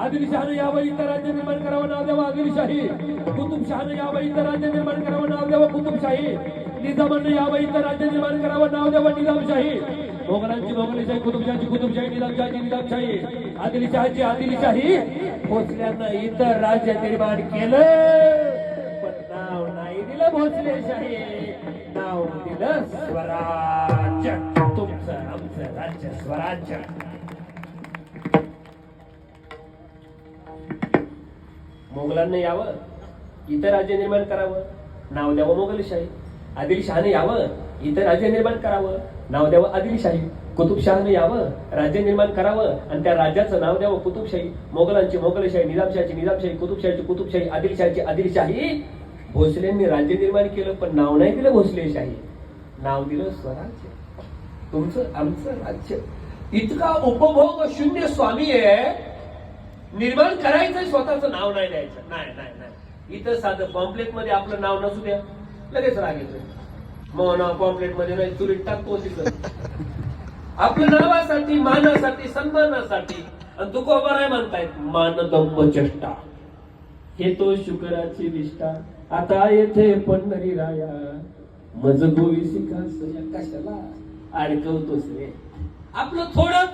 आदिलशहाने यावं इतर राज्य निर्माण करावं नाव द्यावं आदिलशाही. कुतुबशहाने यावं इतर राज्य निर्माण करावं नाव द्यावं कुतुबशाही. निजामाने यावं इतर राज्य निर्माण करावं नाव द्यावं निजामशाही. मोगलांची मोगलशाही, कुतुबशहाची कुतुबशाही, निजामशाहीची निजामशाही, आदिलशहाची आदिलशाही. भोसल्यानं इतर राज्य निर्माण केलं पण नाव नाही दिलं भोसलेशाही, नाव दिलं स्वराज्य. तुमचं आमचं राज्य स्वराज्य. मोगलांना यावं इतर राज्य निर्माण करावं नाव द्यावं मोगलशाही. आदिलशहाने यावं इतर राज्य निर्माण करावं नाव द्यावं आदिलशाही. कुतुबशहाने यावं राज्य निर्माण करावं आणि त्या राज्याचं नाव द्यावं कुतुबशाही. मोगलांची मोगलशाही, निजामशाहीची निजामशाही, कुतुबशाहीची कुतुबशाही, आदिलशाहीची आदिलशाही. भोसलेंनी राज्य निर्माण केलं पण नाव नाही दिलं भोसलेशाही, नाव दिलं स्वराज्य. तुमचं आमचं राज्य. इतका उपभोग शून्य स्वामी आहे. निर्माण करायचं स्वतःचं नाव नाही द्यायचं. नाही नाही नाही. इथं साधं पॉम्पलेट मध्ये आपलं नाव नसू द्या लगेच राग येतो. मग नाव पॉम्पलेट मध्ये नाही चुलीत टाकतो तिथं. आपल्या नावासाठी, मानासाठी, सन्मानासाठी. आणि तू कोबर आहे म्हणतायत मानदंब चेष्टा. हे तो शुकराची निष्ठा. आता येथे पंढरी राया मज गोविसी कशाला अडकवतोस रे. आपलं थोडं